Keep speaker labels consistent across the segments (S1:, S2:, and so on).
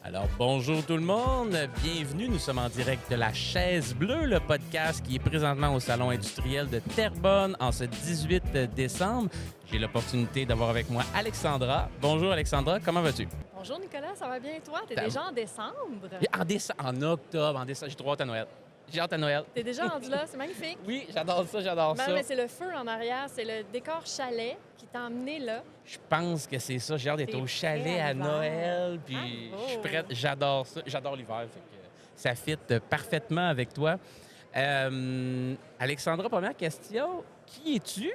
S1: Alors, bonjour tout le monde, bienvenue, nous sommes en direct de la Chaise Bleue, le podcast qui est présentement au Salon industriel de Terrebonne en ce 18 décembre. J'ai l'opportunité d'avoir avec moi Alexandra. Bonjour Alexandra, comment vas-tu?
S2: Bonjour Nicolas, ça va bien et toi? T'es déjà en décembre?
S1: En octobre, j'ai trop hâte à Noël. J'ai hâte à Noël.
S2: T'es déjà rendu là, c'est magnifique.
S1: Oui, j'adore ça.
S2: Mais c'est le feu en arrière, c'est le décor chalet qui t'a emmené là.
S1: Je pense que c'est ça, j'ai hâte d'être
S2: T'es
S1: au chalet
S2: prêt à
S1: à
S2: l'hiver.
S1: Noël, puis
S2: Bravo.
S1: je suis prête, j'adore ça, j'adore l'hiver, fait que ça fit parfaitement avec toi. Alexandra, première question, qui es-tu?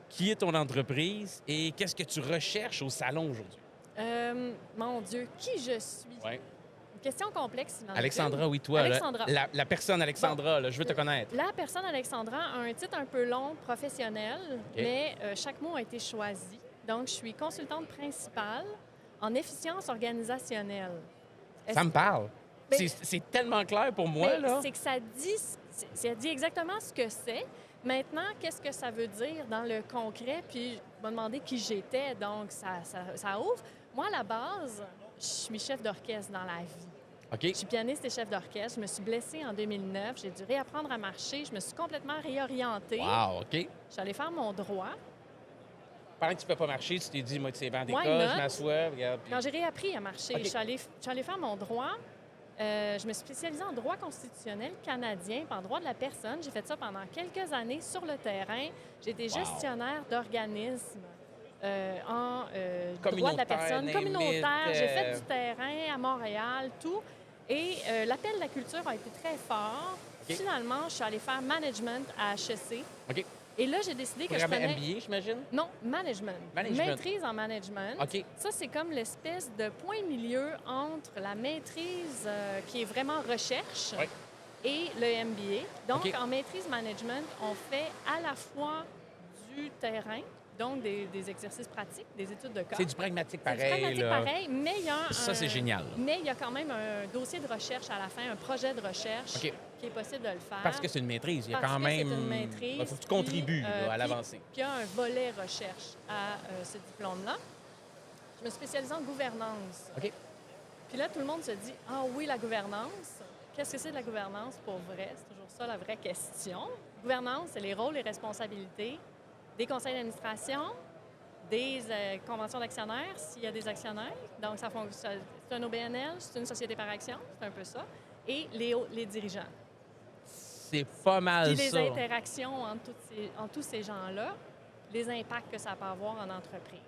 S1: Qui est ton entreprise et qu'est-ce que tu recherches au salon aujourd'hui?
S2: Mon Dieu, qui je suis?
S1: Ouais.
S2: Une question complexe, il en est
S1: Alexandra,
S2: une.
S1: oui, toi,
S2: Alexandra.
S1: la personne Alexandra, là, je veux te connaître.
S2: La personne Alexandra a un titre un peu long, professionnel, mais chaque mot a été choisi. Donc, je suis consultante principale en efficience organisationnelle.
S1: Ça me parle.
S2: Ben-
S1: C'est tellement clair pour moi,
S2: Mais
S1: là.
S2: c'est que ça dit exactement ce que c'est. Maintenant, qu'est-ce que ça veut dire dans le concret? Puis, je me demandé qui j'étais, donc ça ouvre. Moi, à la base, je suis chef d'orchestre dans la vie.
S1: OK.
S2: Je suis pianiste et chef d'orchestre. Je me suis blessée en 2009. J'ai dû réapprendre à marcher. Je me suis complètement réorientée.
S1: Wow, OK.
S2: Je suis allée faire mon droit.
S1: Pendant que tu ne peux pas marcher, tu t'es dit, moi, tu sais, banc
S2: Why
S1: d'école, je
S2: not?
S1: m'assois, regarde. Puis...
S2: Quand j'ai réappris à marcher,
S1: OK.
S2: je suis allée faire mon droit. Je me suis spécialisée en droit constitutionnel canadien, puis en droit de la personne. J'ai fait ça pendant quelques années sur le terrain. J'ai été gestionnaire d'organismes en droit de la personne, communautaire. J'ai fait du terrain à Montréal, tout. Et l'appel de la culture a été très fort.
S1: OK.
S2: Finalement, je suis allée faire management à HEC.
S1: OK.
S2: Et là, j'ai décidé que je
S1: Programme
S2: prenais...
S1: MBA, j'imagine?
S2: Non, management. Maîtrise en management.
S1: OK.
S2: Ça, c'est comme l'espèce de point milieu entre la maîtrise qui est vraiment recherche
S1: Oui.
S2: et le MBA. Donc,
S1: OK.
S2: en maîtrise management, on fait à la fois du terrain, donc des exercices pratiques, des études de cas.
S1: C'est du pragmatique
S2: C'est du
S1: pareil,
S2: pragmatique
S1: là.
S2: pareil, mais il y a
S1: Ça, c'est génial.
S2: Mais il y a quand même un dossier de recherche à la fin, un projet de recherche
S1: OK.
S2: qui est possible de le faire.
S1: Parce que c'est une maîtrise. Il y a
S2: Parce
S1: quand
S2: que
S1: même.
S2: c'est une maîtrise.
S1: Il faut que tu contribues
S2: puis,
S1: là, à
S2: puis-
S1: l'avancée.
S2: Puis il y a un volet recherche à ce diplôme-là. Je me spécialise en gouvernance.
S1: OK.
S2: Puis là, tout le monde se dit « Ah oui, la gouvernance. Qu'est-ce que c'est de la gouvernance pour vrai? » C'est toujours ça la vraie question. Gouvernance, c'est les rôles et responsabilités des conseils d'administration, des conventions d'actionnaires, s'il y a des actionnaires. Donc, c'est un OBNL, c'est une société par action, c'est un peu ça. Et les dirigeants.
S1: C'est pas mal
S2: Puis les
S1: ça.
S2: interactions entre tous ces gens-là, les impacts que ça peut avoir en entreprise.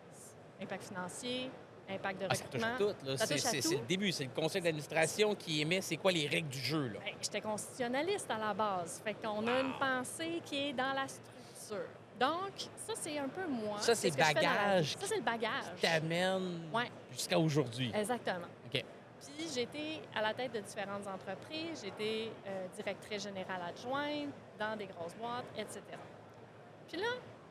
S2: Impact financier, impact de
S1: Ça touche
S2: recrutement.
S1: à tout. Là.
S2: Ça touche à
S1: C'est
S2: tout.
S1: le début. C'est le conseil d'administration qui émet c'est quoi les règles du jeu. Là.
S2: Ben, j'étais constitutionnaliste à la base. Fait qu'on a une pensée qui est dans la structure. Donc, ça, c'est un peu moi.
S1: Ça, c'est
S2: ce que je fais dans la
S1: bagage
S2: vie. Ça, c'est le bagage.
S1: T'amène
S2: Ouais.
S1: jusqu'à aujourd'hui.
S2: Exactement.
S1: OK.
S2: Puis, j'ai été à la tête de différentes entreprises. J'ai été directrice générale adjointe dans des grosses boîtes, etc. Puis là,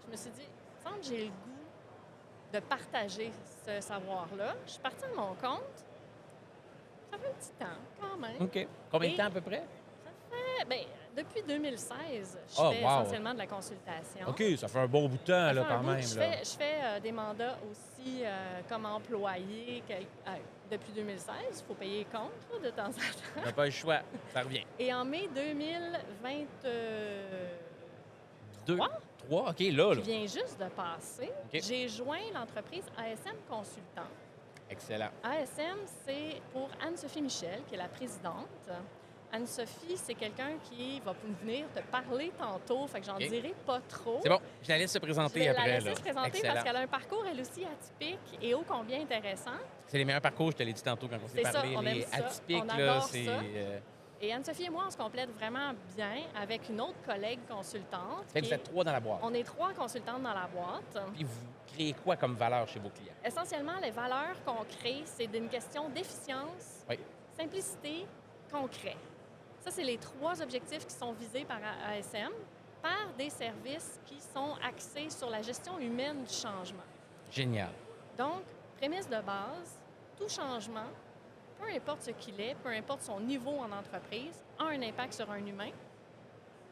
S2: je me suis dit, il me semble que j'ai le goût de partager ce savoir-là. Je suis partie de mon compte. Ça fait un petit temps, quand même.
S1: OK. Combien de
S2: Et-
S1: temps à peu près?
S2: Bien, depuis 2016, je
S1: Oh,
S2: fais
S1: wow.
S2: essentiellement de la consultation.
S1: OK, ça fait un bon bout de temps,
S2: Ça
S1: là,
S2: fait un
S1: quand
S2: bout.
S1: même.
S2: Je
S1: là.
S2: fais, je fais, des mandats aussi comme employé depuis 2016. Il faut payer les comptes là, de temps en temps.
S1: On n'a pas le choix. Ça revient.
S2: Et en mai 2023,
S1: 2, 3, OK, là.
S2: qui vient juste de passer,
S1: OK.
S2: j'ai joint l'entreprise ASM Consultant.
S1: Excellent.
S2: ASM, c'est pour Anne-Sophie Michel, qui est la présidente. Anne-Sophie, c'est quelqu'un qui va venir te parler tantôt, fait que j'en
S1: OK.
S2: dirai pas trop.
S1: C'est bon. Je la laisse se
S2: Je
S1: présenter
S2: vais
S1: après.
S2: la laisser
S1: là.
S2: se présenter
S1: Excellent.
S2: parce qu'elle a un parcours, elle aussi, atypique et ô combien intéressant.
S1: C'est les meilleurs parcours, je te l'ai dit tantôt quand on s'est
S2: C'est ça,
S1: parlé.
S2: on aime
S1: Les
S2: ça.
S1: atypiques,
S2: On
S1: là,
S2: adore
S1: c'est...
S2: ça. Et Anne-Sophie et moi, on se complète vraiment bien avec une autre collègue consultante.
S1: Fait que vous êtes 3 dans la boîte.
S2: On est 3 consultantes dans la boîte.
S1: Puis vous créez quoi comme valeur chez vos clients?
S2: Essentiellement, les valeurs qu'on crée, c'est d'une question d'efficience,
S1: Oui.
S2: simplicité, concret. Ça, c'est les 3 objectifs qui sont visés par ASM par des services qui sont axés sur la gestion humaine du changement.
S1: Génial.
S2: Donc, prémisse de base, tout changement, peu importe ce qu'il est, peu importe son niveau en entreprise, a un impact sur un humain.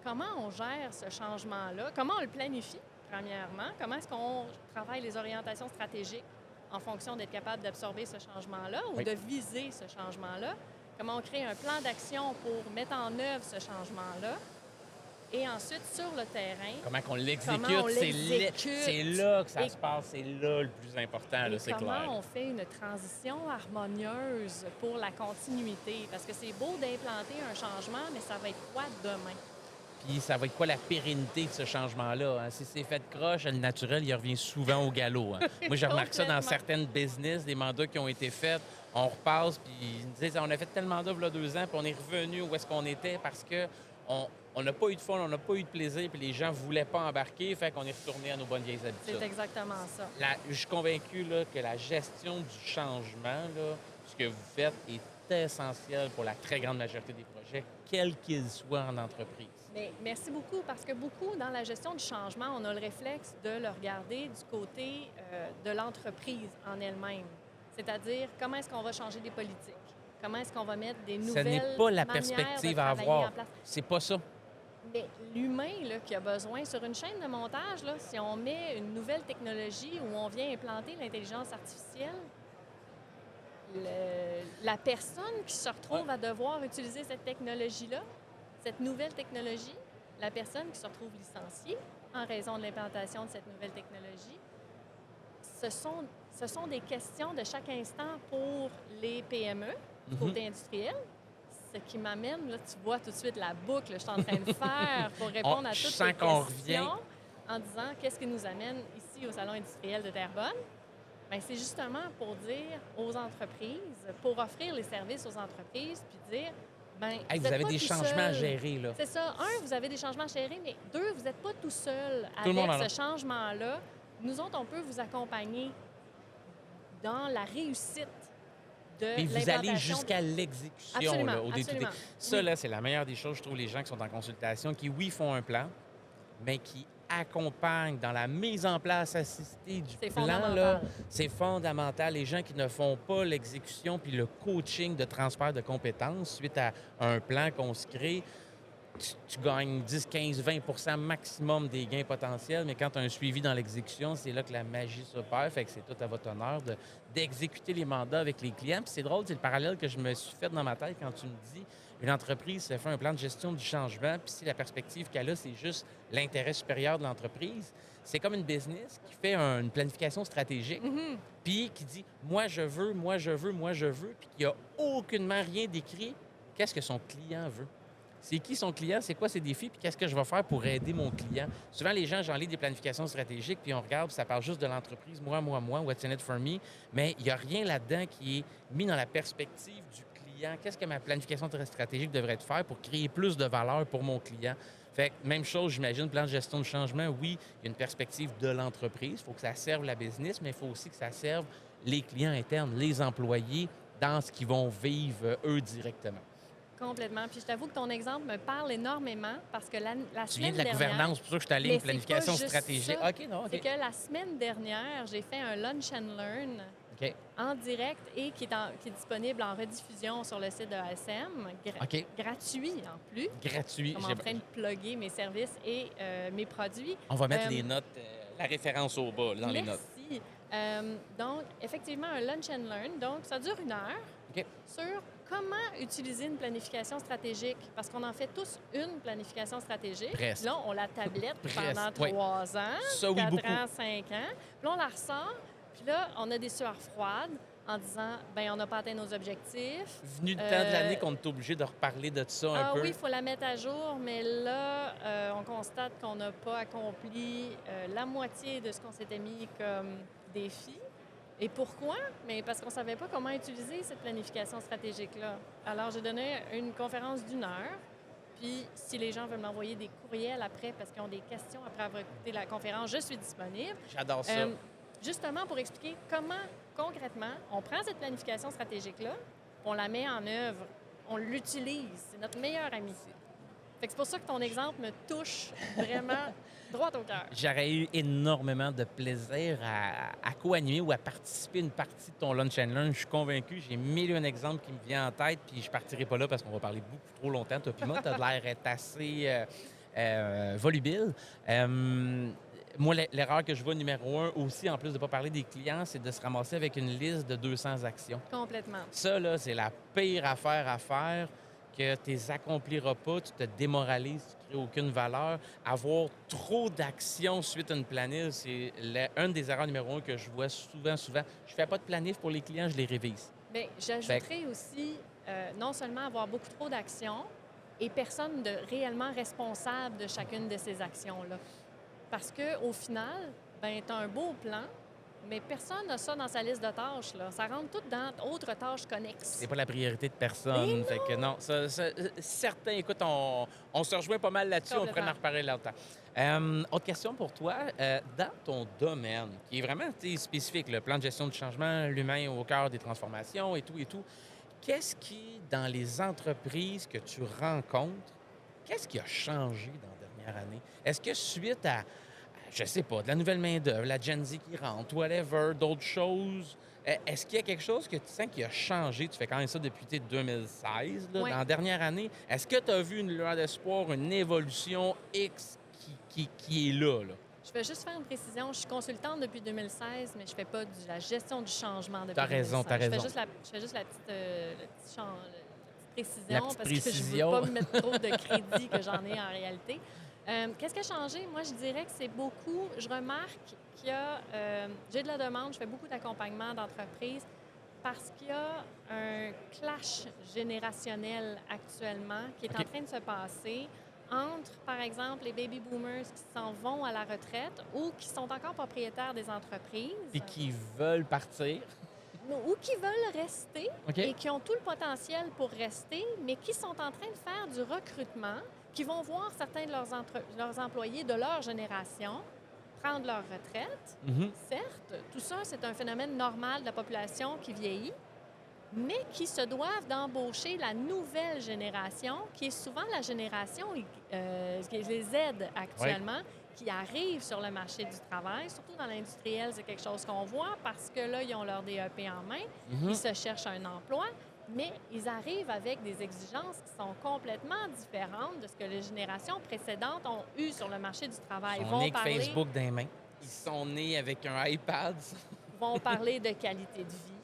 S2: Comment on gère ce changement-là? Comment on le planifie, premièrement? Comment est-ce qu'on travaille les orientations stratégiques? en fonction d'être capable d'absorber ce changement-là ou
S1: Oui.
S2: de viser ce changement-là? Comment on crée un plan d'action pour mettre en œuvre ce changement-là? Et ensuite, sur le terrain,
S1: Comment qu'on l'exécute,
S2: Comment on
S1: c'est
S2: l'exécute.
S1: là que ça
S2: Et-
S1: se passe, c'est là le plus important,
S2: et
S1: là, c'est
S2: comment
S1: clair.
S2: on fait une transition harmonieuse pour la continuité? Parce que c'est beau d'implanter un changement, mais ça va être quoi demain?
S1: Puis ça va être quoi la pérennité de ce changement-là? Hein? Si c'est fait de croche, le naturel, il revient souvent au galop. Hein? Moi, j'ai remarqué ça dans
S2: Complètement.
S1: certaines business, des mandats qui ont été faits. On repasse, puis ils nous disent, on a fait tel mandat il y a 2 ans, puis on est revenu où est-ce qu'on était parce que on n'a pas eu de fun, on n'a pas eu de plaisir, puis les gens ne voulaient pas embarquer, fait qu'on est retourné à nos bonnes vieilles habitudes.
S2: C'est exactement ça.
S1: Je suis convaincu là, que la gestion du changement, là, ce que vous faites, est essentiel pour la très grande majorité des projets, quels qu'ils soient en entreprise.
S2: Mais merci beaucoup, parce que beaucoup, dans la gestion du changement, on a le réflexe de le regarder du côté de l'entreprise en elle-même. C'est-à-dire, comment est-ce qu'on va changer des politiques? Comment est-ce qu'on va mettre des
S1: Ce
S2: nouvelles
S1: n'est pas la
S2: manières
S1: perspective
S2: de
S1: à
S2: travailler
S1: avoir.
S2: en place?
S1: C'est pas ça.
S2: Mais l'humain là, qui a besoin, sur une chaîne de montage, là, si on met une nouvelle technologie où on vient implanter l'intelligence artificielle, la personne qui se retrouve à devoir utiliser cette technologie-là, cette nouvelle technologie, la personne qui se retrouve licenciée en raison de l'implantation de cette nouvelle technologie, ce sont des questions de chaque instant pour les PME, du côté industriel. Ce qui m'amène, là, tu vois tout de suite la boucle que je suis en train de faire pour répondre à
S1: Je
S2: toutes
S1: sens
S2: ces
S1: qu'on
S2: questions
S1: revient.
S2: en disant qu'est-ce qui nous amène ici au Salon industriel de Terrebonne. Bien, c'est justement pour dire aux entreprises, pour offrir les services aux entreprises, puis dire, bien,
S1: Hey, vous
S2: êtes
S1: avez
S2: pas
S1: des
S2: tout
S1: changements à
S2: seul.
S1: gérer, là.
S2: C'est ça. Un, vous avez des changements à gérer, mais deux, vous n'êtes pas tout seul
S1: Tout le monde en a.
S2: avec ce changement-là. Nous autres, on peut vous accompagner dans la réussite de
S1: Et vous allez
S2: l'implantation.
S1: jusqu'à l'exécution,
S2: Absolument,
S1: là, au day-to-day.
S2: absolument.
S1: Ça,
S2: Oui.
S1: là, c'est la meilleure des choses, je trouve, les gens qui sont en consultation, qui, oui, font un plan, mais qui accompagnent dans la mise en place assistée du
S2: C'est
S1: plan,
S2: fondamental.
S1: là, c'est fondamental. Les gens qui ne font pas l'exécution puis le coaching de transfert de compétences suite à un plan qu'on se crée, tu gagnes 10, 15, 20 maximum des gains potentiels, mais quand tu as un suivi dans l'exécution, c'est là que la magie s'opère. Fait que c'est tout à votre honneur d'exécuter les mandats avec les clients. Puis c'est drôle, c'est le parallèle que je me suis fait dans ma tête quand tu me dis une entreprise se fait un plan de gestion du changement, puis si la perspective qu'elle a, c'est juste l'intérêt supérieur de l'entreprise, c'est comme une business qui fait une planification stratégique,
S2: Mhm.
S1: puis qui dit « moi, je veux, moi, je veux, moi, je veux », puis qui n'a aucunement rien décrit qu'est-ce que son client veut. C'est qui son client, c'est quoi ses défis, puis qu'est-ce que je vais faire pour aider mon client. Souvent, les gens, j'en lis des planifications stratégiques, puis on regarde, puis ça parle juste de l'entreprise, moi, what's in it for me, mais il n'y a rien là-dedans qui est mis dans la perspective du client. Qu'est-ce que ma planification stratégique devrait faire pour créer plus de valeur pour mon client? Fait que, même chose, j'imagine, plan de gestion de changement, oui, il y a une perspective de l'entreprise, il faut que ça serve la business, mais il faut aussi que ça serve les clients internes, les employés, dans ce qu'ils vont vivre, eux, directement.
S2: Complètement. Puis je t'avoue que ton exemple me parle énormément parce que la
S1: Tu viens
S2: semaine
S1: de la
S2: dernière...
S1: gouvernance, c'est pour ça que je t'aligne
S2: Mais
S1: une
S2: c'est
S1: planification
S2: pas juste
S1: stratégique.
S2: ça.
S1: OK, non,
S2: C'est
S1: OK.
S2: que la semaine dernière, j'ai fait un Lunch and Learn
S1: OK.
S2: en direct et qui est disponible en rediffusion sur le site de ASM,
S1: OK.
S2: gratuit en plus.
S1: Gratuit.
S2: Comme en train de plugger mes services et mes produits.
S1: On va mettre
S2: Euh,
S1: les notes, la référence au bas, dans les notes.
S2: Merci. Donc, effectivement, un Lunch and Learn. Donc, ça dure 1 heure
S1: OK.
S2: sur comment utiliser une planification stratégique. Parce qu'on en fait tous une planification stratégique.
S1: Presque.
S2: Là, on la tablette
S1: Presque,
S2: pendant
S1: oui.
S2: 3 ans,
S1: Ça, oui,
S2: 4
S1: beaucoup.
S2: ans, 5 ans. Puis là, on la ressort. Puis là, on a des sueurs froides en disant, ben on n'a pas atteint nos objectifs.
S1: Venu le temps de l'année qu'on est obligé de reparler de ça un
S2: Ah
S1: peu.
S2: oui, il faut la mettre à jour, mais là, on constate qu'on n'a pas accompli la moitié de ce qu'on s'était mis comme défi. Et pourquoi? Mais parce qu'on ne savait pas comment utiliser cette planification stratégique-là. Alors, j'ai donné une conférence d'1 heure. Puis, si les gens veulent m'envoyer des courriels après parce qu'ils ont des questions après avoir écouté la conférence, je suis disponible.
S1: J'adore ça.
S2: Justement pour expliquer comment, concrètement, on prend cette planification stratégique-là, on la met en œuvre, on l'utilise. C'est notre meilleur ami. Fait que c'est pour ça que ton exemple me touche vraiment droit au cœur.
S1: J'aurais eu énormément de plaisir à co-animer ou à participer à une partie de ton Lunch and Learn. Je suis convaincu. J'ai 1001 exemples qui me viennent en tête, puis je ne partirai pas là parce qu'on va parler beaucoup trop longtemps. Toi, puis moi, tu as l'air d'être assez volubile. moi, l'erreur que je vois numéro un aussi, en plus de ne pas parler des clients, c'est de se ramasser avec une liste de 200 actions.
S2: Complètement.
S1: Ça, là, c'est la pire affaire à faire, que tu les accompliras pas, tu te démoralises, tu ne crées aucune valeur. Avoir trop d'actions suite à une planif, c'est une des erreurs numéro un que je vois souvent. Je fais pas de planif pour les clients, je les révise.
S2: Bien,
S1: Fait que-
S2: j'ajouterais aussi non seulement avoir beaucoup trop d'actions et personne de réellement responsable de chacune de ces actions-là. Parce qu'au final, ben, tu as un beau plan, mais personne n'a ça dans sa liste de tâches. Là. Ça rentre tout dans autres tâches connexes.
S1: C'est pas la priorité de
S2: Mais
S1: personne. Fait que non, certains, écoute, on se rejoint pas mal là-dessus, on pourrait en
S2: Complètement.
S1: reparler longtemps. Autre question pour toi. Dans ton domaine, qui est vraiment tu sais, spécifique, le plan de gestion du changement, l'humain au cœur des transformations et tout, qu'est-ce qui, dans les entreprises que tu rencontres, qu'est-ce qui a changé dans la dernière année? Est-ce que suite à, je sais pas, de la nouvelle main-d'œuvre, la Gen Z qui rentre, whatever, d'autres choses, est-ce qu'il y a quelque chose que tu sens qui a changé? Tu fais quand même ça depuis 2016, là,
S2: Oui.
S1: dans la dernière année. Est-ce que tu as vu une lueur d'espoir, une évolution X qui est là?
S2: Je vais juste faire une précision. Je suis consultante depuis 2016, mais je ne fais pas de la gestion du changement depuis
S1: T'as raison,
S2: 2016.
S1: t'as raison.
S2: Je fais juste la petite, la petite précision
S1: La petite
S2: parce que je ne
S1: précision.
S2: veux pas me mettre trop de crédit que j'en ai en réalité. Qu'est-ce qui a changé? Moi, je dirais que c'est beaucoup. Je remarque qu'il y a. J'ai de la demande, je fais beaucoup d'accompagnement d'entreprises parce qu'il y a un clash générationnel actuellement qui est en
S1: OK.
S2: train de se passer entre, par exemple, les baby boomers qui s'en vont à la retraite ou qui sont encore propriétaires des entreprises
S1: Puis qui veulent partir.
S2: ou qui veulent rester
S1: OK.
S2: et qui ont tout le potentiel pour rester, mais qui sont en train de faire du recrutement, qui vont voir certains de leurs employés de leur génération prendre leur retraite.
S1: Mhm.
S2: Certes, tout ça, c'est un phénomène normal de la population qui vieillit, mais qui se doivent d'embaucher la nouvelle génération, qui est souvent la génération qui les aide actuellement, qui arrive sur le marché du travail, surtout dans l'industriel, c'est quelque chose qu'on voit parce que là, ils ont leur DEP en main,
S1: Mhm.
S2: ils se cherchent un emploi, mais ils arrivent avec des exigences qui sont complètement différentes de ce que les générations précédentes ont eu sur le marché du travail.
S1: Ils sont nés avec Facebook dans les mains. Ils sont nés avec un iPad.
S2: Vont parler de qualité de vie.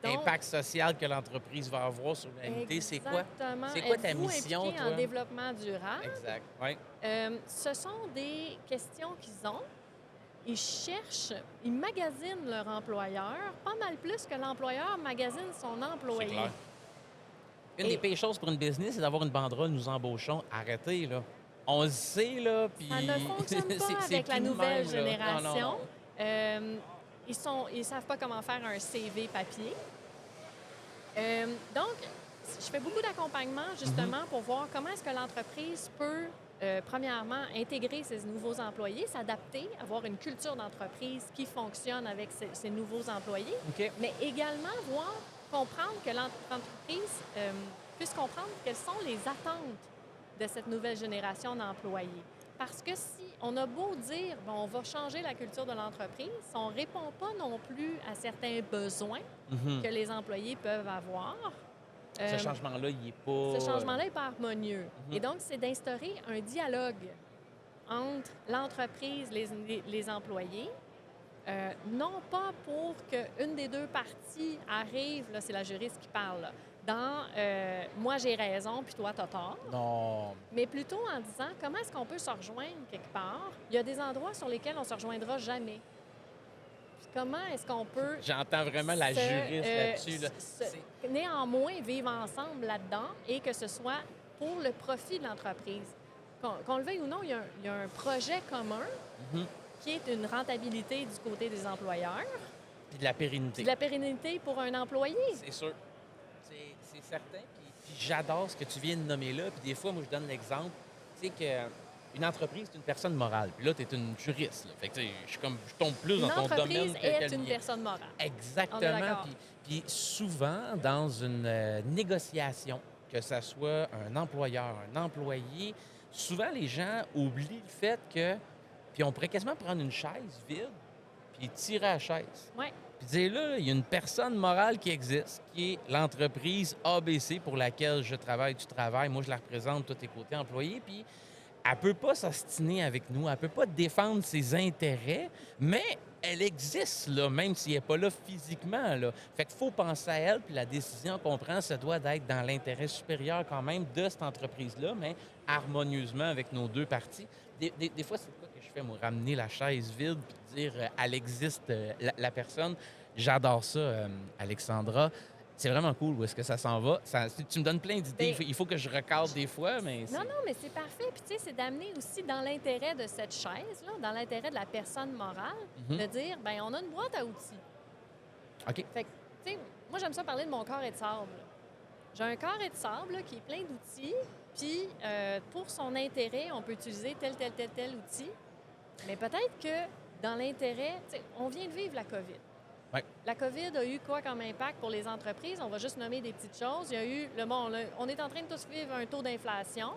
S2: Donc,
S1: Impact social que l'entreprise va avoir sur l'humanité, c'est quoi?
S2: exactement.
S1: C'est quoi ta
S2: Êtes-vous
S1: mission,
S2: impliqué
S1: toi?
S2: en développement durable?
S1: Exact. Oui.
S2: Ce sont des questions qu'ils ont. Ils cherchent, ils magasinent leur employeur pas mal plus que l'employeur magasine son
S1: C'est
S2: employé.
S1: clair. Une
S2: Et-
S1: des pires choses pour une business, c'est d'avoir une banderole, nous embauchons. Arrêtez, là. On le sait, là, puis...
S2: Ça ne fonctionne pas
S1: c'est
S2: avec la
S1: plus de
S2: nouvelle
S1: même, là.
S2: génération.
S1: Non.
S2: Ils savent pas comment faire un CV papier. Donc, je fais beaucoup d'accompagnement justement pour voir comment est-ce que l'entreprise peut, premièrement, intégrer ses nouveaux employés, s'adapter, avoir une culture d'entreprise qui fonctionne avec ses nouveaux employés,
S1: OK.
S2: mais également comprendre que l'entreprise puisse comprendre quelles sont les attentes de cette nouvelle génération d'employés. Parce que si on a beau dire, bon, on va changer la culture de l'entreprise, on ne répond pas non plus à certains besoins
S1: Mhm.
S2: que les employés peuvent avoir.
S1: Ce changement-là, il n'est pas...
S2: Ce changement-là n'est pas harmonieux.
S1: Mhm.
S2: Et donc, c'est d'instaurer un dialogue entre l'entreprise, les employés, non pas pour qu'une des deux parties arrive, là, c'est la juriste qui parle, là, dans moi j'ai raison puis toi t'as tort,
S1: Non.
S2: mais plutôt en disant comment est-ce qu'on peut se rejoindre quelque part. Il y a des endroits sur lesquels on se rejoindra jamais. Puis comment est-ce qu'on peut
S1: J'entends vraiment la juriste là-dessus. Là.
S2: néanmoins vivre ensemble là-dedans et que ce soit pour le profit de l'entreprise. Qu'on le veuille ou non, il y a un projet commun
S1: Mhm.
S2: qui est une rentabilité du côté des employeurs,
S1: Puis de la pérennité.
S2: de la pérennité pour un employé.
S1: C'est sûr. C'est certain. Puis j'adore ce que tu viens de nommer là. Puis des fois, moi, je donne l'exemple. Tu sais qu'une entreprise, c'est une personne morale. Puis là, tu es une juriste. Là. Fait que tu sais, je tombe plus
S2: Une
S1: dans ton domaine
S2: entreprise
S1: que
S2: est
S1: le
S2: une
S1: mien.
S2: personne morale. On est
S1: Exactement.
S2: d'accord.
S1: Puis souvent, dans une négociation, que ce soit un employeur, un employé, souvent les gens oublient le fait que... Puis on pourrait quasiment prendre une chaise vide puis tirer à la chaise.
S2: Oui.
S1: Puis dire là, il y a une personne morale qui existe, qui est l'entreprise ABC pour laquelle je travaille, tu travailles. Moi, je la représente, toi, tes côtés employés. Puis elle peut pas s'ostiner avec nous, elle peut pas défendre ses intérêts, mais elle existe, là, même si elle n'est pas là physiquement. Là. Fait qu'il faut penser à elle, puis la décision qu'on prend, ça doit être dans l'intérêt supérieur quand même de cette entreprise-là, mais harmonieusement avec nos deux parties. Des fois, c'est quoi que je fais, moi, ramener la chaise vide, puis dire, elle existe, la personne. J'adore ça, Alexandra. C'est vraiment cool où est-ce que ça s'en va. Tu me donnes plein d'idées.
S2: Ben,
S1: Il faut que je recadre des fois, mais
S2: non, non, mais c'est parfait. Puis, tu sais, c'est d'amener aussi dans l'intérêt de cette chaise-là, dans l'intérêt de la personne morale,
S1: Mhm.
S2: de dire, ben on a une boîte à outils.
S1: OK.
S2: Fait que, tu sais, moi, j'aime ça parler de mon carré de sable. J'ai un carré de sable là, qui est plein d'outils. Puis, pour son intérêt, on peut utiliser tel outil. Mais peut-être que dans l'intérêt, tu sais, on vient de vivre la COVID.
S1: Ouais.
S2: La COVID a eu quoi comme impact pour les entreprises? On va juste nommer des petites choses. Il y a eu, on est en train de tous vivre un taux d'inflation.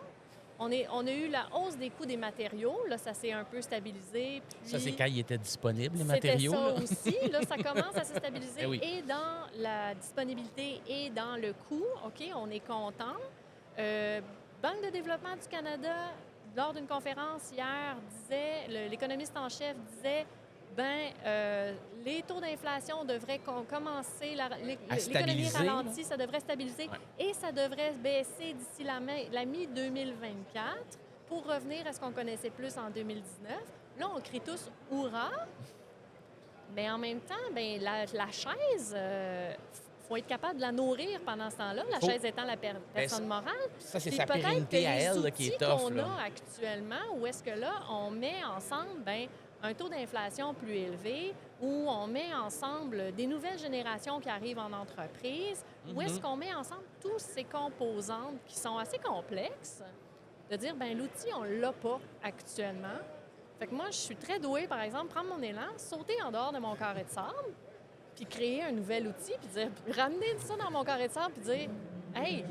S2: On a eu la hausse des coûts des matériaux. Là, ça s'est un peu stabilisé. Puis
S1: Ça, c'est quand ils étaient disponibles, les
S2: c'était
S1: matériaux.
S2: ça
S1: Là.
S2: aussi. Là, ça commence à se stabiliser.
S1: Eh oui.
S2: Et dans la disponibilité et dans le coût, OK, on est content. Banque de développement du Canada, lors d'une conférence hier, disait, l'économiste en chef disait, les taux d'inflation devraient commencer,
S1: À
S2: l'économie
S1: stabiliser,
S2: ralentit, ça devrait stabiliser
S1: Ouais.
S2: et ça devrait baisser d'ici la mi-2024 pour revenir à ce qu'on connaissait plus en 2019. Là, on crie tous « Hourra !» Mais en même temps, la chaise, faut être capable de la nourrir pendant ce temps-là, la
S1: Faut-
S2: chaise étant la personne morale.
S1: Ça, c'est
S2: Puis
S1: sa
S2: peut-être que
S1: pérennité à
S2: les
S1: elle là, qui
S2: outils
S1: est tough.
S2: qu'on
S1: Là.
S2: a actuellement, où est-ce que là, on met ensemble un taux d'inflation plus élevé, où on met ensemble des nouvelles générations qui arrivent en entreprise, où est-ce qu'on met ensemble toutes ces composantes qui sont assez complexes, de dire, l'outil, on ne l'a pas actuellement. Fait que moi, je suis très douée, par exemple, prendre mon élan, sauter en dehors de mon carré de sable, puis créer un nouvel outil, puis dire, ramener ça dans mon carré de sable, puis dire, hey,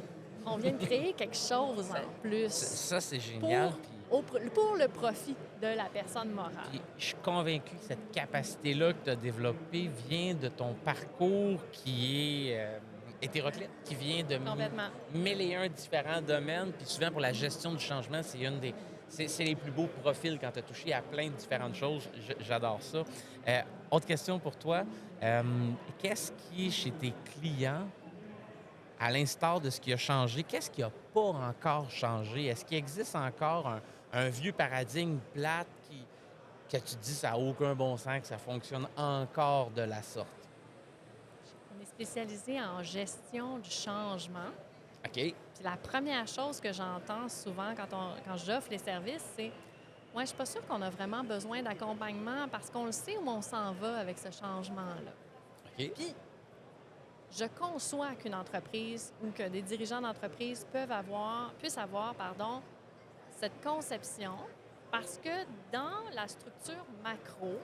S2: on vient de créer quelque chose en plus
S1: Ça, c'est génial.
S2: pour le profit de la personne morale.
S1: Puis je suis convaincu que cette capacité-là que tu as développée vient de ton parcours qui est hétéroclite, qui vient de
S2: Complètement.
S1: mille et un différents domaines. Puis souvent, pour la gestion du changement, c'est les plus beaux profils quand tu as touché à plein de différentes choses. J'adore ça. Autre question pour toi. Qu'est-ce qui, chez tes clients, à l'instar de ce qui a changé, qu'est-ce qui n'a pas encore changé? Est-ce qu'il existe encore un vieux paradigme plate que tu dis ça n'a aucun bon sens, que ça fonctionne encore de la sorte?
S2: On est spécialisé en gestion du changement.
S1: OK.
S2: Puis la première chose que j'entends souvent quand j'offre les services, c'est moi, je suis pas sûre qu'on a vraiment besoin d'accompagnement parce qu'on le sait où on s'en va avec ce changement-là.
S1: OK.
S2: Puis, je conçois qu'une entreprise ou que des dirigeants d'entreprise puissent avoir cette conception parce que dans la structure macro,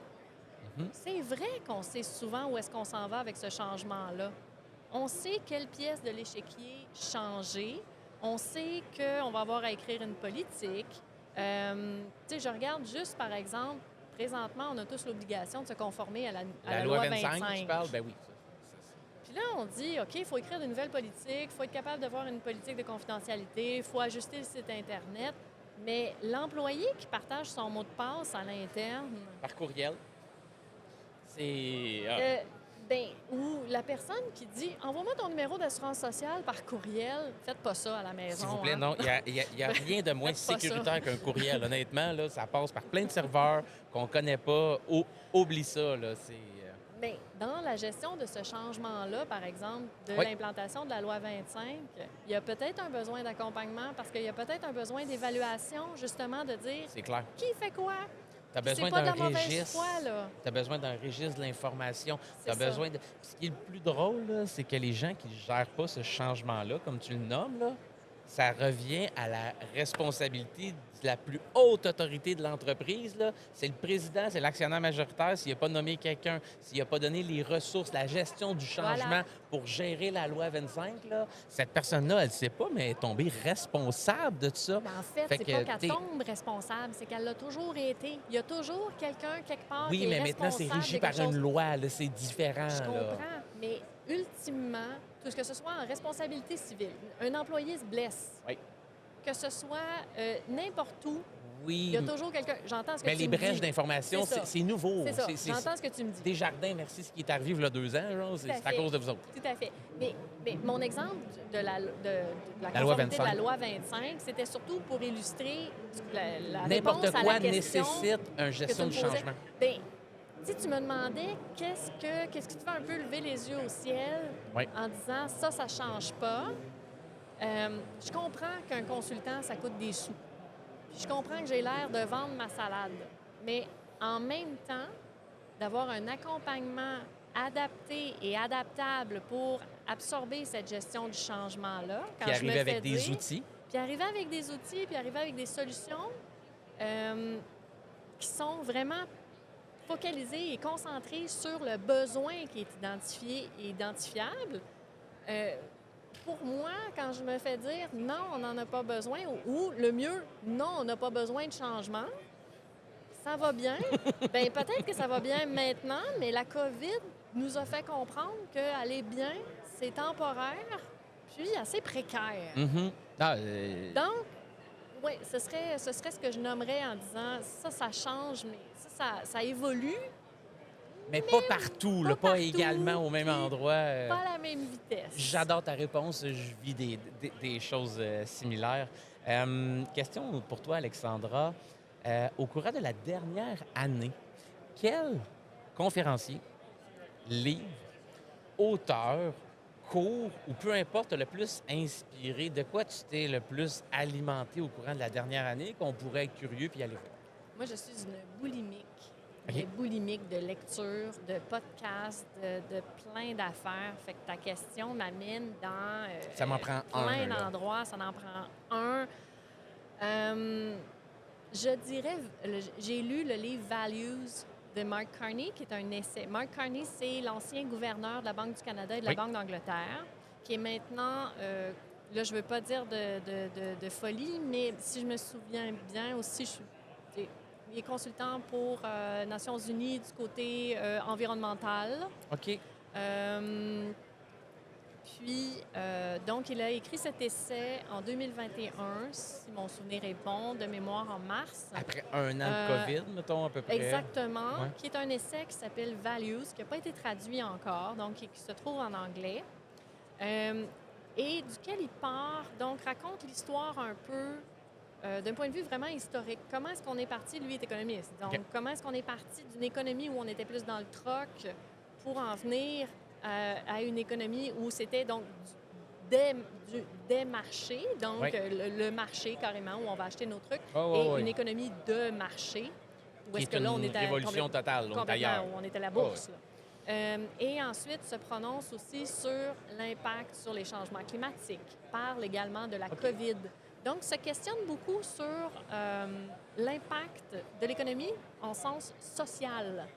S1: Mhm.
S2: c'est vrai qu'on sait souvent où est-ce qu'on s'en va avec ce changement-là. On sait quelle pièce de l'échiquier changer. On sait qu'on va avoir à écrire une politique. Tu sais, je regarde juste, par exemple, présentement, on a tous l'obligation de se conformer à la loi 25.
S1: tu parles? Ben oui.
S2: Puis là, on dit, OK, il faut écrire de nouvelles politiques, il faut être capable de voir une politique de confidentialité, il faut ajuster le site Internet. Mais l'employé qui partage son mot de passe à l'interne,
S1: Par courriel. C'est...
S2: ou la personne qui dit, envoie-moi ton numéro d'assurance sociale par courriel, faites pas ça à la maison.
S1: S'il vous plaît,
S2: hein.
S1: non. Il n'y a rien de moins
S2: Faites pas
S1: sécuritaire qu'un courriel. Honnêtement, là, ça passe par plein de serveurs qu'on ne connaît pas. Oublie ça. Là,
S2: Mais dans la gestion de ce changement-là, par exemple, de
S1: Oui.
S2: l'implantation de la loi 25, il y a peut-être un besoin d'accompagnement parce qu'il y a peut-être un besoin d'évaluation, justement, de dire
S1: c'est clair.
S2: qui fait quoi.
S1: Tu as
S2: Puis
S1: besoin
S2: c'est pas de
S1: d'un
S2: la mauvaise
S1: registre.
S2: foi, là.
S1: Tu as besoin d'un registre de l'information.
S2: C'est
S1: Tu as
S2: ça.
S1: besoin de. Puis ce qui est le plus drôle, là, c'est que les gens qui ne gèrent pas ce changement-là, comme tu le nommes, là, ça revient à la responsabilité de la plus haute autorité de l'entreprise. Là. C'est le président, c'est l'actionnaire majoritaire. S'il n'a pas nommé quelqu'un, s'il n'a pas donné les ressources, la gestion du changement
S2: Voilà.
S1: pour gérer la loi 25, là, cette personne-là, elle ne sait pas, mais elle est tombée responsable de tout ça.
S2: Mais en fait,
S1: Fait
S2: c'est
S1: que
S2: pas qu'elle
S1: t'es-
S2: tombe responsable, c'est qu'elle l'a toujours été. Il y a toujours quelqu'un, quelque part, qui
S1: Oui,
S2: est
S1: mais maintenant, c'est
S2: responsable
S1: régi
S2: de
S1: par
S2: quelque chose.
S1: une loi. Là, c'est différent.
S2: Je
S1: là.
S2: comprends, mais ultimement, tout ce que ce soit en responsabilité civile, un employé se blesse.
S1: Oui.
S2: que ce soit n'importe où, il
S1: Oui,
S2: y a toujours quelqu'un. J'entends ce que
S1: mais
S2: tu
S1: les
S2: me
S1: brèches
S2: dis.
S1: d'information,
S2: C'est ça.
S1: c'est nouveau.
S2: C'est ça. J'entends ce que tu me dis.
S1: Desjardins, merci, ce qui est arrivé il y a 2 ans, genre,
S2: Tout à
S1: c'est à
S2: fait.
S1: cause de vous autres.
S2: Tout à fait. Mais mon exemple de la
S1: La loi
S2: conformité de la
S1: 25.
S2: loi 25, c'était surtout pour illustrer la
S1: N'importe
S2: réponse à
S1: quoi
S2: la question
S1: nécessite une
S2: que
S1: gestion
S2: tu
S1: du
S2: me posais.
S1: changement.
S2: Bien, tu sais, tu me demandais qu'est-ce qui te fait un peu lever les yeux au ciel
S1: Oui.
S2: en disant ça change pas. Je comprends qu'un consultant, ça coûte des sous. Puis je comprends que j'ai l'air de vendre ma salade. Mais en même temps, d'avoir un accompagnement adapté et adaptable pour absorber cette gestion du changement-là. Quand
S1: Puis
S2: je me
S1: arriver
S2: fais
S1: avec des
S2: dire-
S1: outils.
S2: Puis arriver avec des outils, puis arriver avec des solutions qui sont vraiment focalisées et concentrées sur le besoin qui est identifié et identifiable. Pour moi, quand je me fais dire non, on n'en a pas besoin, ou le mieux, non, on n'a pas besoin de changement, ça va bien. Bien, peut-être que ça va bien maintenant, mais la COVID nous a fait comprendre qu'aller bien, c'est temporaire, puis assez précaire.
S1: Mhm. Ah,
S2: Donc, oui, ce serait ce que je nommerais en disant ça change, mais ça évolue,
S1: mais pas partout,
S2: pas
S1: là, pas
S2: partout,
S1: également au même
S2: puis
S1: endroit.
S2: pas à la même vitesse.
S1: J'adore ta réponse. Je vis des choses similaires. Question pour toi, Alexandra. Au courant de la dernière année, quel conférencier, livre, auteur, cours ou peu importe t'a le plus inspiré? De quoi tu t'es le plus alimenté au courant de la dernière année qu'on pourrait être curieux puis aller voir?
S2: Moi, je suis une boulimique.
S1: OK.
S2: Une boulimique de lecture, de podcasts, de plein d'affaires. Fait que ta question m'amène dans
S1: Ça m'en prend
S2: plein
S1: un, là.
S2: d'endroits. Ça en prend un. Je dirais, j'ai lu le livre Values de Mark Carney, qui est un essai. Mark Carney, c'est l'ancien gouverneur de la Banque du Canada et de la
S1: Oui.
S2: Banque d'Angleterre, qui est maintenant, là, je ne veux pas dire de folie, mais si je me souviens bien aussi, il est consultant pour Nations Unies du côté environnemental.
S1: OK.
S2: Donc, il a écrit cet essai en 2021, si mon souvenir est bon, de mémoire en mars.
S1: Après un an de COVID, mettons, à peu près.
S2: Exactement,
S1: Ouais.
S2: qui est un essai qui s'appelle Values, qui n'a pas été traduit encore, donc qui se trouve en anglais, et duquel il part, donc raconte l'histoire un peu d'un point de vue vraiment historique. Comment est-ce qu'on est parti, lui est économiste, donc
S1: OK.
S2: comment est-ce qu'on est parti d'une économie où on était plus dans le troc pour en venir à une économie où c'était donc des marchés, donc
S1: Oui.
S2: le marché carrément, où on va acheter nos trucs,
S1: Oh,
S2: et
S1: oui.
S2: une économie de marché, où
S1: Qui
S2: est-ce que
S1: est
S2: là, on
S1: une
S2: était
S1: révolution totale, donc
S2: complètement,
S1: ailleurs.
S2: où on était à la bourse. Là. Et ensuite, se prononce aussi sur l'impact sur les changements climatiques, parle également de la COVID. Donc, se questionne beaucoup sur l'impact de l'économie en sens social.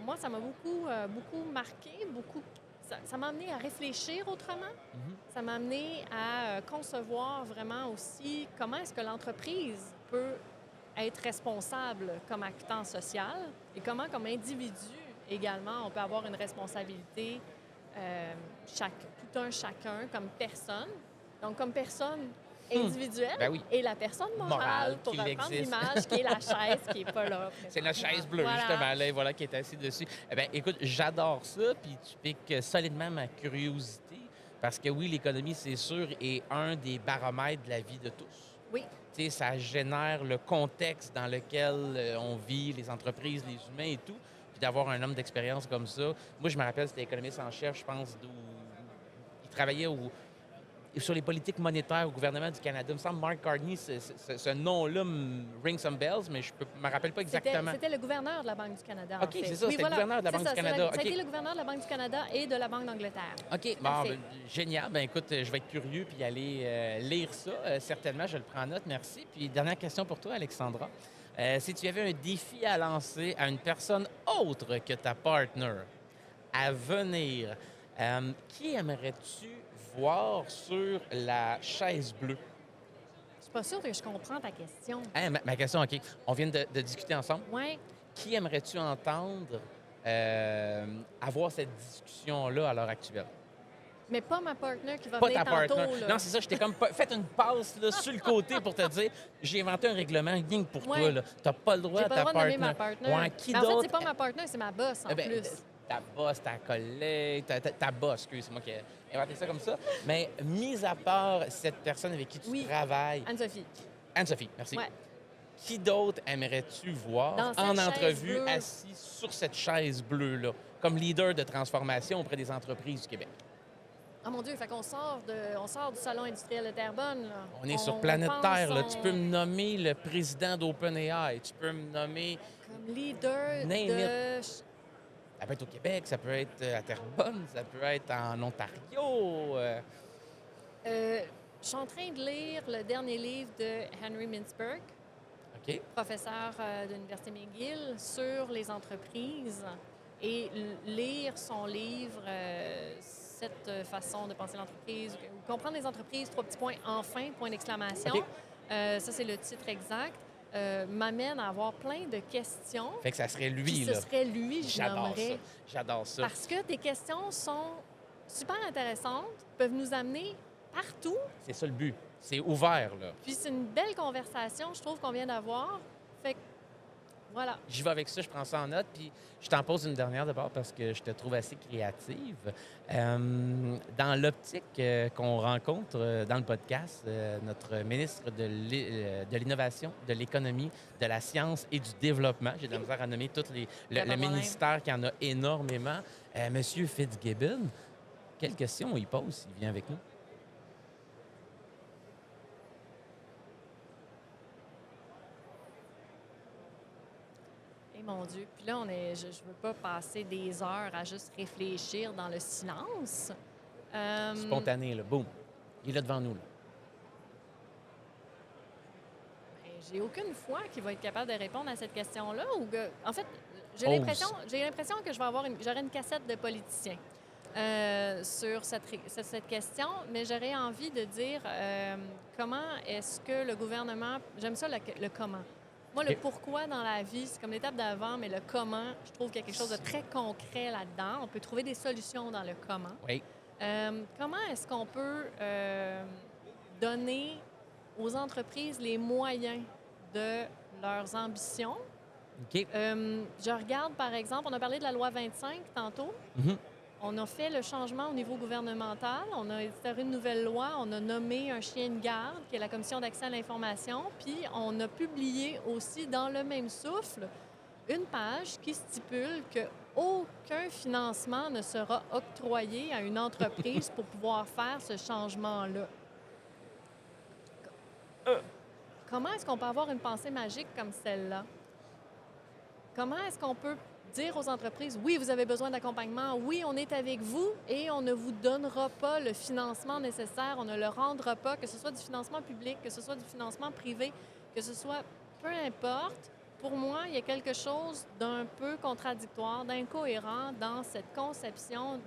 S2: Moi, ça m'a beaucoup marqué, ça m'a amené à réfléchir autrement.
S1: Mhm.
S2: Ça m'a amené à concevoir vraiment aussi comment est-ce que l'entreprise peut être responsable comme acteur social et comment, comme individu également, on peut avoir une responsabilité, tout un chacun, comme personne. Donc, comme personne individuelle
S1: Ben oui.
S2: et la personne morale,
S1: Morale,
S2: pour
S1: qui
S2: reprendre
S1: existe.
S2: l'image, qui est la chaise, qui n'est pas là.
S1: C'est la chaise bleue,
S2: Voilà.
S1: justement, là, et voilà, qui est assise dessus. Eh bien, écoute, j'adore ça, puis tu piques solidement ma curiosité, parce que oui, l'économie, c'est sûr, est un des baromètres de la vie de tous.
S2: Oui.
S1: Tu sais, ça génère le contexte dans lequel on vit, les entreprises, les humains et tout. Puis d'avoir un homme d'expérience comme ça. Moi, je me rappelle, c'était économiste en chef, je pense, d'où il travaillait sur les politiques monétaires au gouvernement du Canada. Il me semble Mark Carney, ce nom-là me ring some bells, mais je ne me rappelle pas exactement.
S2: C'était le gouverneur de la Banque du Canada.
S1: OK,
S2: en fait.
S1: c'est ça, c'était le gouverneur de la
S2: C'est
S1: Banque
S2: ça,
S1: du Canada.
S2: Ça a
S1: OK.
S2: été le gouverneur de la Banque du Canada et de la Banque d'Angleterre.
S1: OK,
S2: Tout
S1: bon,
S2: à fait.
S1: ben, génial. Ben écoute, je vais être curieux puis aller lire ça. Certainement, je le prends en note. Merci. Puis, dernière question pour toi, Alexandra. Si tu avais un défi à lancer à une personne autre que ta partner à venir, qui aimerais-tu voir sur la chaise bleue?
S2: Je suis pas sûre que je comprends ta question.
S1: Hein, ma question, OK. On vient de discuter ensemble.
S2: Oui.
S1: Qui aimerais-tu entendre avoir cette discussion-là à l'heure actuelle?
S2: Mais pas ma partner qui va
S1: Pas
S2: venir
S1: ta
S2: tantôt.
S1: partner.
S2: Là.
S1: Non, c'est ça, j'étais comme fait une passe là, sur le côté pour te dire j'ai inventé un règlement rien que pour
S2: Ouais.
S1: toi. Tu n'as pas le droit
S2: J'ai
S1: à
S2: pas
S1: ta
S2: le droit de nommer
S1: partner.
S2: ma partner.
S1: Ouais, qui
S2: Mais en fait,
S1: d'autre?
S2: c'est pas ma partner, c'est ma boss en
S1: Eh ben,
S2: plus.
S1: ta boss, ta collègue, ta boss, excuse, c'est moi qui ai inventé ça comme ça. Mais mis à part cette personne avec qui tu
S2: Oui.
S1: travailles,
S2: Anne-Sophie.
S1: Anne-Sophie, merci.
S2: Ouais.
S1: Qui d'autre aimerais-tu voir
S2: Dans cette
S1: en
S2: chaise
S1: entrevue
S2: bleue.
S1: assis sur cette chaise bleue-là, comme leader de transformation auprès des entreprises du Québec?
S2: Ah mon Dieu, fait qu'on on sort du salon industriel de Terrebonne. Là.
S1: On est sur planète
S2: pense,
S1: Terre. Là. Tu peux me nommer le président d'OpenAI. Tu peux me nommer...
S2: Comme leader
S1: Name
S2: de...
S1: Ça peut être au Québec, ça peut être à Terrebonne, ça peut être en Ontario.
S2: Je suis en train de lire le dernier livre de Henry Mintzberg,
S1: OK.
S2: professeur de l'Université McGill, sur les entreprises. Et lire son livre, cette façon de penser l'entreprise, comprendre les entreprises, 3 petits points, enfin, point d'exclamation.
S1: OK.
S2: Ça, c'est le titre exact. M'amène à avoir plein de questions.
S1: Fait que ça serait lui,
S2: Puis
S1: là.
S2: ce serait lui, je
S1: J'adore
S2: nommerais.
S1: ça. J'adore ça.
S2: Parce que tes questions sont super intéressantes, peuvent nous amener partout.
S1: C'est ça le but. C'est ouvert, là.
S2: Puis c'est une belle conversation, je trouve, qu'on vient d'avoir. Fait que, voilà.
S1: J'y vais avec ça, je prends ça en note, puis je t'en pose une dernière d'abord parce que je te trouve assez créative. Dans l'optique qu'on rencontre dans le podcast, notre ministre de l'Innovation, de l'Économie, de la Science et du Développement, j'ai de la misère à nommer tous le ministère qui en a énormément, Monsieur Fitzgibbon, quelle question il pose s'il vient avec nous?
S2: Mon Dieu. Puis là, je ne veux pas passer des heures à juste réfléchir dans le silence.
S1: Spontané, là. Boum. Il est là devant nous, là.
S2: Ben, j'ai aucune foi qu'il va être capable de répondre à cette question-là. En fait, j'ai
S1: Ose.
S2: l'impression que j'aurai une cassette de politicien sur cette question, mais j'aurais envie de dire comment est-ce que le gouvernement... J'aime ça, le comment. Moi, le pourquoi dans la vie, c'est comme l'étape d'avant, mais le comment, je trouve qu'il y a quelque chose de très concret là-dedans. On peut trouver des solutions dans le comment.
S1: Oui.
S2: Comment est-ce qu'on peut donner aux entreprises les moyens de leurs ambitions?
S1: OK.
S2: Je regarde, par exemple, on a parlé de la loi 25 tantôt.
S1: Mm-hmm.
S2: On a fait le changement au niveau gouvernemental. On a édité une nouvelle loi. On a nommé un chien de garde, qui est la Commission d'accès à l'information. Puis, on a publié aussi, dans le même souffle, une page qui stipule qu'aucun financement ne sera octroyé à une entreprise pour pouvoir faire ce changement-là. Comment est-ce qu'on peut avoir une pensée magique comme celle-là? Comment est-ce qu'on peut dire aux entreprises, oui, vous avez besoin d'accompagnement, oui, on est avec vous et on ne vous donnera pas le financement nécessaire, on ne le rendra pas, que ce soit du financement public, que ce soit du financement privé, que ce soit peu importe. Pour moi, il y a quelque chose d'un peu contradictoire, d'incohérent dans cette conception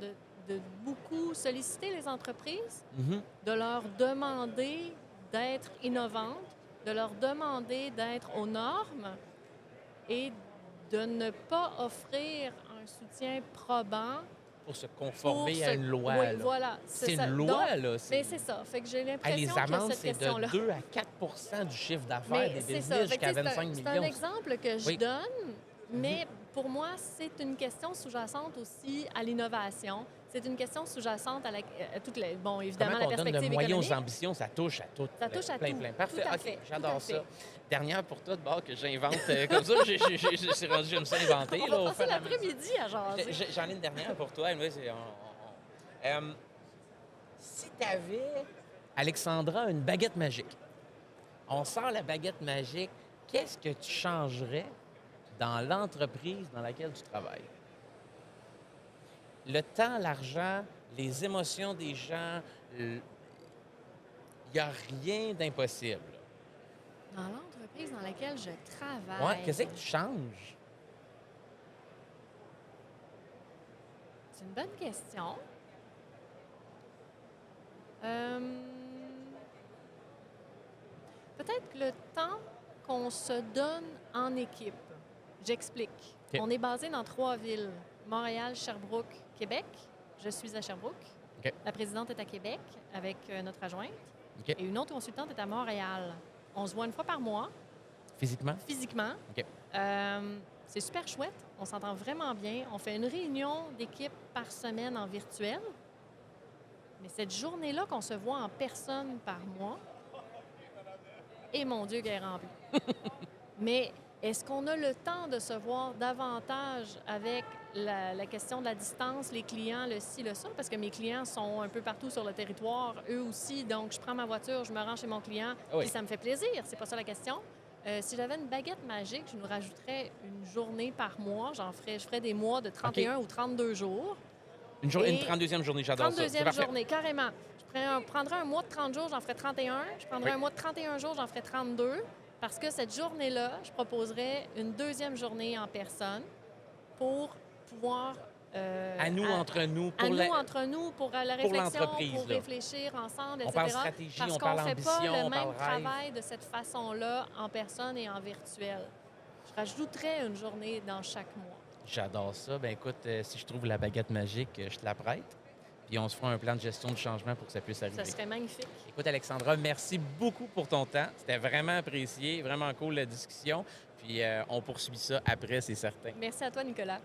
S2: de beaucoup solliciter les entreprises, de leur demander d'être innovantes, de leur demander d'être aux normes et de ne pas offrir un soutien probant
S1: pour se conformer à une loi.
S2: Oui,
S1: là.
S2: voilà.
S1: C'est
S2: ça.
S1: une loi,
S2: Donc,
S1: là.
S2: Mais c'est ça. Fait que j'ai
S1: Hey,
S2: l'impression
S1: les
S2: qu'il y a
S1: amendes,
S2: cette
S1: c'est
S2: question-là.
S1: de 2 à 4 du chiffre d'affaires
S2: Mais
S1: des
S2: c'est
S1: business
S2: ça. Fait que
S1: jusqu'à
S2: c'est
S1: 25
S2: c'est
S1: millions.
S2: un exemple que je
S1: Oui.
S2: donne, mais pour moi, c'est une question sous-jacente aussi à l'innovation. C'est une question sous-jacente à toutes les... Bon, évidemment,
S1: Comment
S2: la
S1: on donne
S2: perspective
S1: de moyens
S2: économique.
S1: aux ambitions, ça touche à tout.
S2: Ça touche à
S1: plein,
S2: tout.
S1: plein. Parfait.
S2: Tout à
S1: OK,
S2: fait,
S1: j'adore
S2: tout à
S1: ça.
S2: fait.
S1: Dernière pour toi de bord que j'invente comme ça. J'aime ça inventer.
S2: On
S1: Là,
S2: va
S1: au
S2: passer
S1: fur et à mesure.
S2: l'après-midi à jaser.
S1: J'en ai une dernière pour toi. Moi, si tu avais, Alexandra, une baguette magique, on sort la baguette magique, qu'est-ce que tu changerais dans l'entreprise dans laquelle tu travailles? Le temps, l'argent, les émotions des gens, il n'y a rien d'impossible.
S2: Dans l'entreprise dans laquelle je travaille...
S1: Ouais, qu'est-ce que tu changes?
S2: C'est une bonne question. Peut-être que le temps qu'on se donne en équipe. J'explique.
S1: OK.
S2: On est basé dans 3 villes. Montréal, Sherbrooke, Québec. Je suis à Sherbrooke.
S1: OK.
S2: La présidente est à Québec avec notre adjointe.
S1: OK.
S2: Et une autre consultante est à Montréal. On se voit une fois par mois,
S1: Physiquement?
S2: physiquement.
S1: OK.
S2: C'est super chouette. On s'entend vraiment bien. On fait une réunion d'équipe par semaine en virtuel. Mais cette journée-là qu'on se voit en personne par mois, et mon Dieu, qu'elle est remplie. Mais est-ce qu'on a le temps de se voir davantage avec la question de la distance, les clients, le ci, le ça? Parce que mes clients sont un peu partout sur le territoire, eux aussi. Donc, je prends ma voiture, je me rends chez mon client,
S1: Ah oui.
S2: puis ça me fait plaisir. C'est pas ça la question. Si j'avais une baguette magique, je nous rajouterais une journée par mois. Je ferais des mois de 31 ou 32 jours.
S1: Une 32e journée, j'adore ça. C'est
S2: 32e
S1: parfait.
S2: journée, carrément. Je prendrais un mois de 30 jours, j'en ferais 31. Je prendrais
S1: Oui.
S2: un mois de 31 jours, j'en ferais 32. Parce que cette journée-là, je proposerais une deuxième journée en personne pour pouvoir...
S1: À nous, entre nous,
S2: à nous, entre nous, pour la réflexion,
S1: l'entreprise,
S2: pour
S1: là.
S2: réfléchir ensemble,
S1: On
S2: etc.
S1: parle stratégie,
S2: parce
S1: on
S2: qu'on
S1: parle
S2: ne fait pas
S1: ambition,
S2: le
S1: on parle
S2: même
S1: rêve.
S2: travail de cette façon-là en personne et en virtuel. Je rajouterais une journée dans chaque mois.
S1: J'adore ça. Ben écoute, si je trouve la baguette magique, je te la prête. Puis on se fera un plan de gestion du changement pour que ça puisse arriver.
S2: Ça serait magnifique.
S1: Écoute, Alexandra, merci beaucoup pour ton temps. C'était vraiment apprécié, vraiment cool la discussion. Puis on poursuit ça après, c'est certain.
S2: Merci à toi, Nicolas.